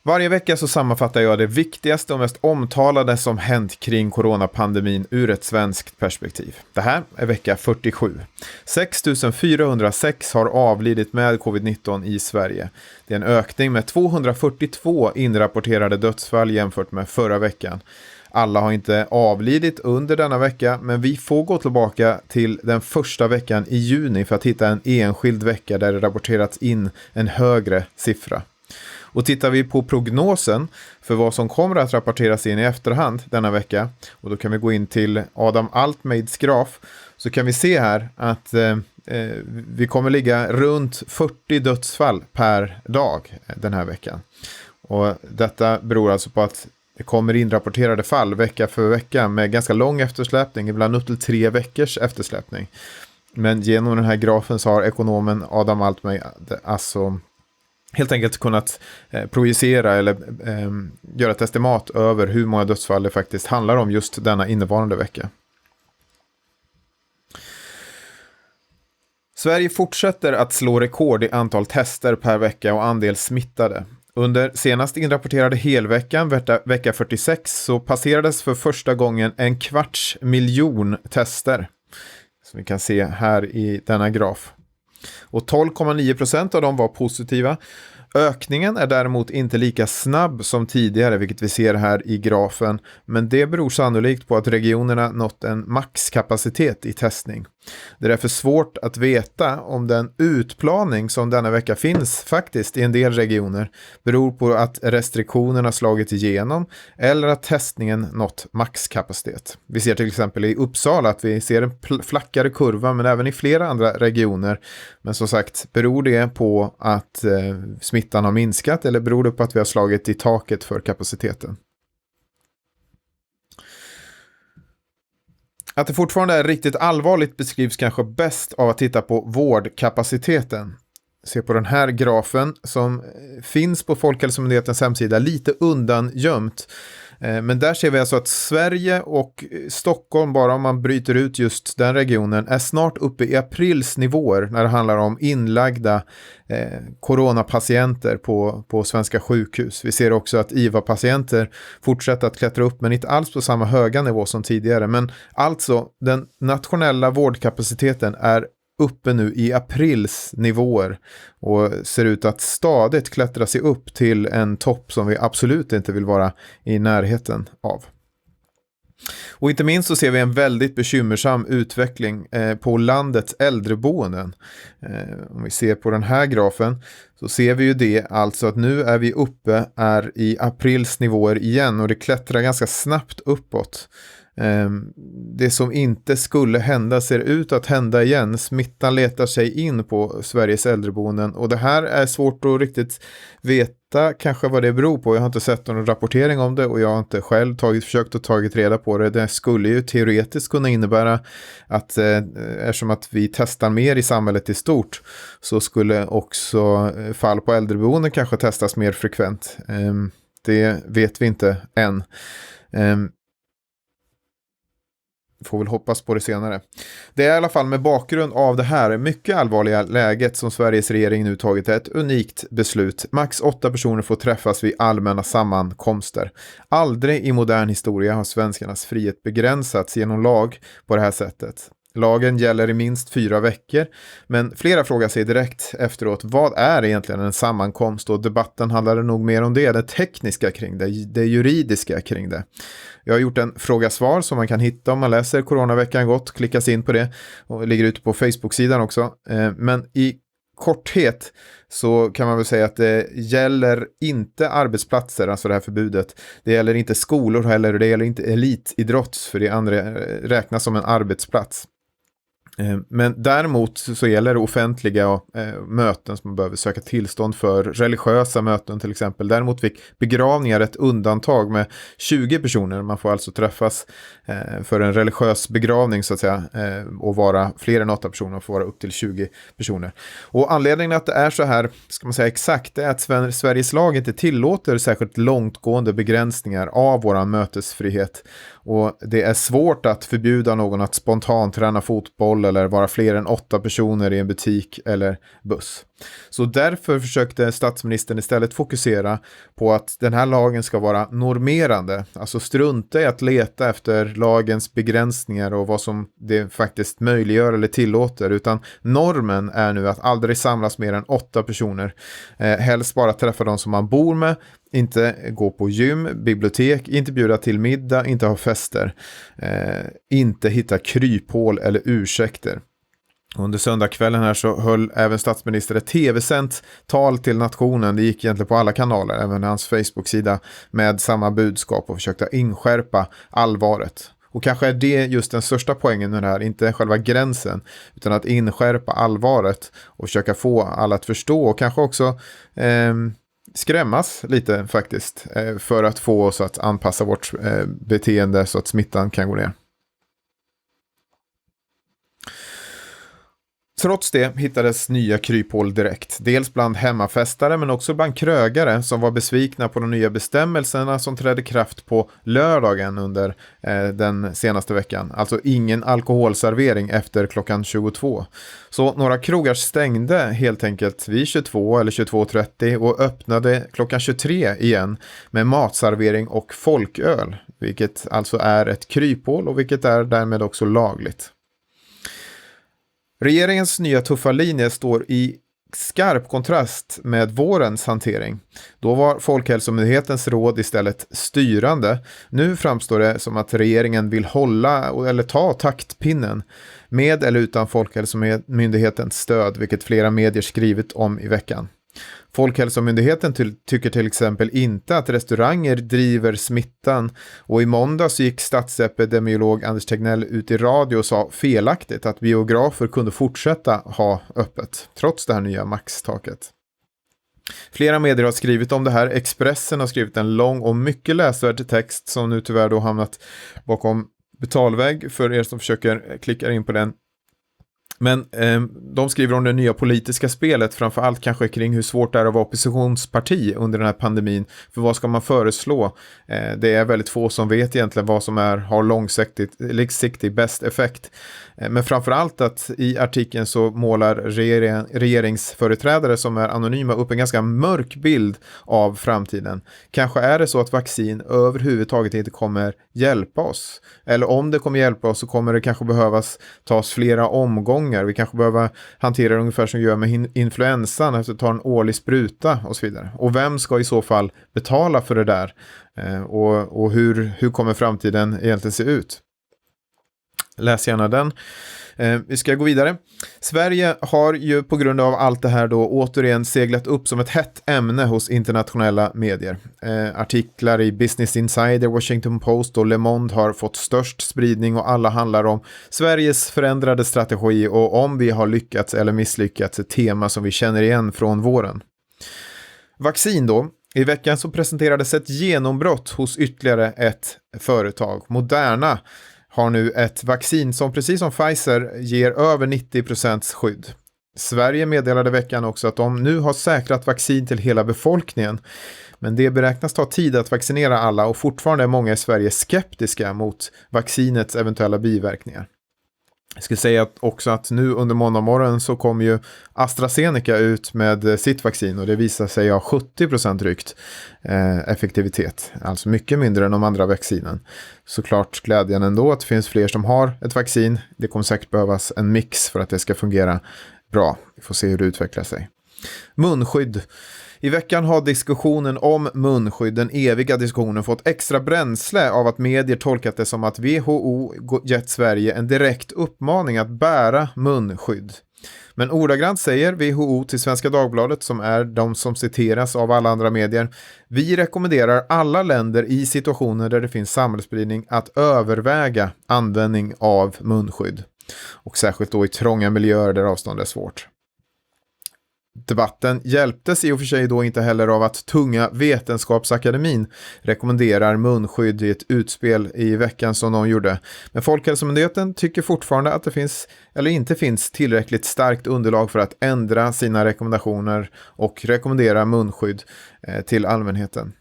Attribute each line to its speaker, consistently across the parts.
Speaker 1: Varje vecka så sammanfattar jag det viktigaste och mest omtalade som hänt kring coronapandemin ur ett svenskt perspektiv. Det här är vecka 47. 6 406 har avlidit med covid-19 i Sverige. Det är en ökning med 242 inrapporterade dödsfall jämfört med förra veckan. Alla har inte avlidit under denna vecka, men vi får gå tillbaka till den första veckan i juni för att hitta en enskild vecka där det rapporterats in en högre siffra. Och tittar vi på prognosen för vad som kommer att rapporteras in i efterhand denna vecka, och då kan vi gå in till Adam Altmaids graf, så kan vi se här att vi kommer ligga runt 40 dödsfall per dag den här veckan. Och detta beror alltså på att det kommer inrapporterade fall vecka för vecka med ganska lång eftersläpning, ibland upp till 3 veckors eftersläpning. Men genom den här grafen så har ekonomen Adam Altmaid alltså helt enkelt kunnat projicera eller göra ett estimat över hur många dödsfall det faktiskt handlar om just denna innevarande vecka. Sverige fortsätter att slå rekord i antal tester per vecka och andel smittade. Under senast inrapporterade helveckan, vecka 46, så passerades för första gången 250 000 tester. Som vi kan se här i denna graf. Och 12,9% av dem var positiva. Ökningen är däremot inte lika snabb som tidigare, vilket vi ser här i grafen. Men det beror sannolikt på att regionerna nått en maxkapacitet i testning. Det är därför svårt att veta om den utplaning som denna vecka finns faktiskt i en del regioner beror på att restriktionerna slagit igenom eller att testningen nått maxkapacitet. Vi ser till exempel i Uppsala att vi ser en flackare kurva, men även i flera andra regioner. Men som sagt, beror det på att smittan har minskat eller beror det på att vi har slagit i taket för kapaciteten? Att det fortfarande är riktigt allvarligt beskrivs kanske bäst av att titta på vårdkapaciteten. Se på den här grafen som finns på Folkhälsomyndighetens hemsida, lite undangömt. Men där ser vi alltså att Sverige och Stockholm, bara om man bryter ut just den regionen, är snart uppe i aprils nivåer när det handlar om inlagda coronapatienter på svenska sjukhus. Vi ser också att IVA-patienter fortsätter att klättra upp, men inte alls på samma höga nivå som tidigare. Men alltså, den nationella vårdkapaciteten är uppe nu i aprils nivåer och ser ut att stadigt klättra sig upp till en topp som vi absolut inte vill vara i närheten av. Och inte minst så ser vi en väldigt bekymmersam utveckling på landets äldreboenden. Om vi ser på den här grafen så ser vi ju det alltså att nu är vi uppe i aprils nivåer igen och det klättrar ganska snabbt uppåt. Det som inte skulle hända ser ut att hända igen. Smittan letar sig in på Sveriges äldreboenden och det här är svårt att riktigt veta kanske vad det beror på. Jag har inte sett någon rapportering om det och jag har inte själv försökt att tagit reda på det. Det skulle ju teoretiskt kunna innebära att eftersom att vi testar mer i samhället i stort så skulle också fall på äldreboenden kanske testas mer frekvent. Det vet vi inte än. Får väl hoppas på det senare. Det är i alla fall med bakgrund av det här mycket allvarliga läget som Sveriges regering nu tagit ett unikt beslut. Max 8 personer får träffas vid allmänna sammankomster. Aldrig i modern historia har svenskarnas frihet begränsats genom lag på det här sättet. Lagen gäller i minst 4 veckor, men flera frågar sig direkt efteråt, vad är egentligen en sammankomst? Och debatten handlar nog mer om det tekniska kring det juridiska kring det. Jag har gjort en fråga-svar som man kan hitta om man läser Coronaveckan gott, klickas in på det och ligger ute på Facebook-sidan också. Men i korthet så kan man väl säga att det gäller inte arbetsplatser, alltså det här förbudet. Det gäller inte skolor heller, det gäller inte elitidrott för det andra räknas som en arbetsplats. Men däremot så gäller det offentliga möten som man behöver söka tillstånd för, religiösa möten till exempel. Däremot fick begravningar ett undantag med 20 personer. Man får alltså träffas för en religiös begravning så att säga och vara fler än 8 personer och få vara upp till 20 personer. Och anledningen att det är så här, ska man säga exakt, är att Sveriges lag inte tillåter särskilt långtgående begränsningar av våran mötesfrihet. och det är svårt att förbjuda någon att spontant träna fotboll eller vara fler än 8 personer i en butik eller buss. Så därför försökte statsministern istället fokusera på att den här lagen ska vara normerande, alltså strunta i att leta efter lagens begränsningar och vad som det faktiskt möjliggör eller tillåter, utan normen är nu att aldrig samlas mer än 8 personer. Helst bara träffa de som man bor med, inte gå på gym, bibliotek, inte bjuda till middag, inte ha fester, inte hitta kryphål eller ursäkter. Under söndagskvällen här så höll även statsminister ett tv-sänt tal till nationen. Det gick egentligen på alla kanaler, även hans Facebook-sida, med samma budskap och försökte inskärpa allvaret. Och kanske är det just den största poängen med det här, inte själva gränsen, utan att inskärpa allvaret och försöka få alla att förstå och kanske också skrämmas lite faktiskt, för att få oss att anpassa vårt beteende så att smittan kan gå ner. Trots det hittades nya kryphål direkt. Dels bland hemmafestare men också bland krögare som var besvikna på de nya bestämmelserna som trädde kraft på lördagen under den senaste veckan. Alltså ingen alkoholservering efter klockan 22. Så några krogar stängde helt enkelt vid 22 eller 22.30 och öppnade klockan 23 igen med matservering och folköl. Vilket alltså är ett kryphål och vilket är därmed också lagligt. Regeringens nya tuffa linje står i skarp kontrast med vårens hantering. Då var Folkhälsomyndighetens råd istället styrande. Nu framstår det som att regeringen vill hålla eller ta taktpinnen med eller utan Folkhälsomyndighetens stöd, vilket flera medier skrivit om i veckan. Folkhälsomyndigheten tycker till exempel inte att restauranger driver smittan, och i måndags gick statsepidemiolog Anders Tegnell ut i radio och sa felaktigt att biografer kunde fortsätta ha öppet trots det här nya maxtaket. Flera medier har skrivit om det här. Expressen har skrivit en lång och mycket läsvärd text som nu tyvärr då hamnat bakom betalvägg för er som försöker klicka in på den. Men de skriver om det nya politiska spelet, framförallt kanske kring hur svårt det är att vara oppositionsparti under den här pandemin. För vad ska man föreslå? Det är väldigt få som vet egentligen vad som har långsiktig bäst effekt. Men framförallt att i artikeln så målar regeringsföreträdare som är anonyma upp en ganska mörk bild av framtiden. Kanske är det så att vaccin överhuvudtaget inte kommer hjälpa oss. Eller om det kommer hjälpa oss så kommer det kanske behövas tas flera omgångar. Vi kanske behöver hantera det ungefär som vi gör med influensan, efter att ta en årlig spruta och så vidare. Och vem ska i så fall betala för det där? Och hur kommer framtiden egentligen se ut? Läs gärna den. Vi ska gå vidare. Sverige har ju på grund av allt det här då återigen seglat upp som ett hett ämne hos internationella medier. Artiklar i Business Insider, Washington Post och Le Monde har fått störst spridning och alla handlar om Sveriges förändrade strategi och om vi har lyckats eller misslyckats, ett tema som vi känner igen från våren. Vaccin då. I veckan så presenterades ett genombrott hos ytterligare ett företag. Moderna har nu ett vaccin som precis som Pfizer ger över 90% skydd. Sverige meddelade veckan också att de nu har säkrat vaccin till hela befolkningen. Men det beräknas ta tid att vaccinera alla och fortfarande är många i Sverige skeptiska mot vaccinets eventuella biverkningar. Jag skulle säga också att nu under måndagmorgon så kom ju AstraZeneca ut med sitt vaccin och det visar sig ha 70% drygt effektivitet. Alltså mycket mindre än de andra vaccinen. Såklart glädjande ändå att det finns fler som har ett vaccin. Det kommer säkert behövas en mix för att det ska fungera bra. Vi får se hur det utvecklar sig. Munskydd. I veckan har diskussionen om munskydd, den eviga diskussionen, fått extra bränsle av att medier tolkat det som att WHO gett Sverige en direkt uppmaning att bära munskydd. Men ordagrant säger WHO till Svenska Dagbladet, som är de som citeras av alla andra medier: vi rekommenderar alla länder i situationer där det finns samhällsspridning att överväga användning av munskydd. Och särskilt då i trånga miljöer där avstånd är svårt. Debatten hjälptes i och för sig då inte heller av att tunga Vetenskapsakademin rekommenderar munskydd i ett utspel i veckan som de gjorde. Men Folkhälsomyndigheten tycker fortfarande att det finns eller inte finns tillräckligt starkt underlag för att ändra sina rekommendationer och rekommendera munskydd till allmänheten.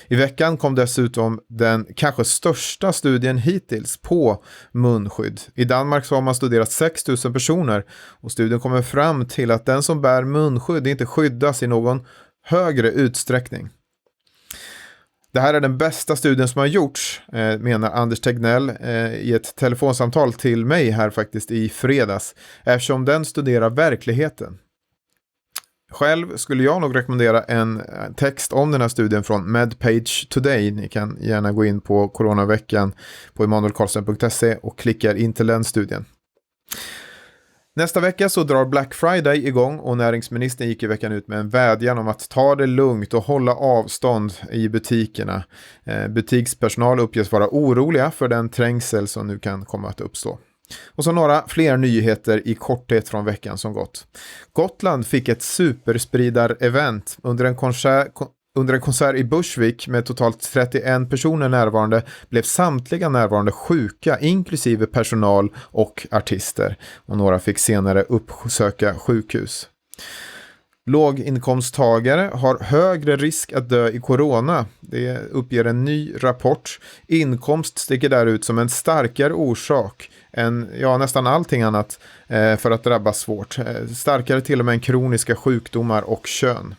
Speaker 1: I veckan kom dessutom den kanske största studien hittills på munskydd. I Danmark så har man studerat 6 000 personer och studien kommer fram till att den som bär munskydd inte skyddas i någon högre utsträckning. Det här är den bästa studien som har gjorts, menar Anders Tegnell i ett telefonsamtal till mig här faktiskt i fredags, eftersom den studerar verkligheten. Själv skulle jag nog rekommendera en text om den här studien från MedPage Today. Ni kan gärna gå in på coronaveckan på emanuelkarlsten.se och klicka in till den studien. Nästa vecka så drar Black Friday igång och näringsministern gick i veckan ut med en vädjan om att ta det lugnt och hålla avstånd i butikerna. Butikspersonal uppges vara oroliga för den trängsel som nu kan komma att uppstå. Och så några fler nyheter i korthet från veckan som gått. Gotland fick ett superspridar-event under en konsert i Bushwick med totalt 31 personer närvarande blev samtliga närvarande sjuka, inklusive personal och artister. Och några fick senare uppsöka sjukhus. Låginkomsttagare har högre risk att dö i corona. Det uppger en ny rapport. Inkomst sticker där ut som en starkare orsak än nästan allting annat för att drabbas svårt. Starkare till och med än kroniska sjukdomar och kön.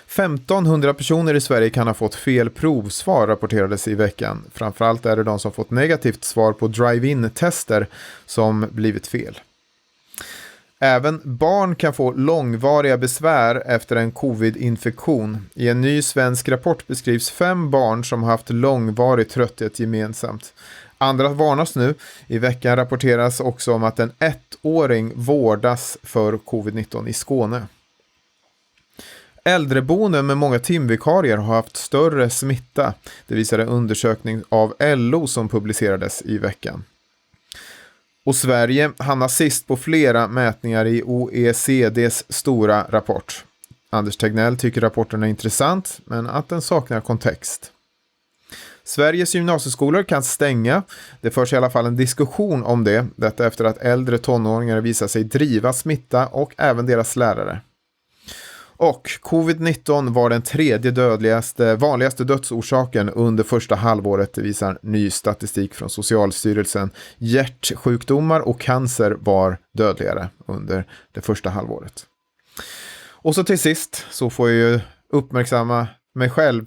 Speaker 1: 1500 personer i Sverige kan ha fått fel provsvar, rapporterades i veckan. Framförallt är det de som fått negativt svar på drive-in-tester som blivit fel. Även barn kan få långvariga besvär efter en covid-infektion. I en ny svensk rapport beskrivs 5 barn som haft långvarig trötthet gemensamt. Andra varnas nu. I veckan rapporteras också om att en 1-åring vårdas för covid-19 i Skåne. Äldreboenden med många timvikarier har haft större smitta. Det visar en undersökning av LO som publicerades i veckan. Och Sverige hamnar sist på flera mätningar i OECDs stora rapport. Anders Tegnell tycker rapporten är intressant, men att den saknar kontext. Sveriges gymnasieskolor kan stänga. Det förs i alla fall en diskussion om det. Detta efter att äldre tonåringar visar sig driva smitta och även deras lärare. Och covid-19 var den 3:e vanligaste dödsorsaken under första halvåret, det visar ny statistik från Socialstyrelsen. Hjärtsjukdomar och cancer var dödligare under det första halvåret. Och så till sist så får jag ju uppmärksamma mig själv.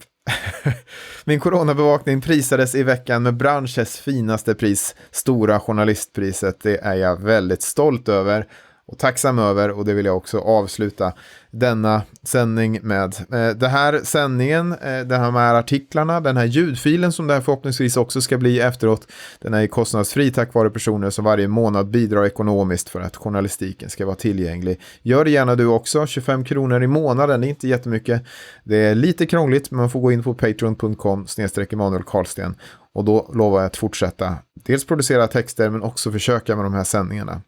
Speaker 1: Min coronabevakning prisades i veckan med branschens finaste pris, Stora journalistpriset. Det är jag väldigt stolt över och tacksam över, och det vill jag också avsluta denna sändning med. Den här sändningen, de här artiklarna, den här ljudfilen som det här förhoppningsvis också ska bli efteråt, den är kostnadsfri tack vare personer som varje månad bidrar ekonomiskt för att journalistiken ska vara tillgänglig. Gör det gärna du också, 25 kronor i månaden, det är inte jättemycket. Det är lite krångligt, men man får gå in på patreon.com/Emanuel Karlsten, och då lovar jag att fortsätta dels producera texter men också försöka med de här sändningarna.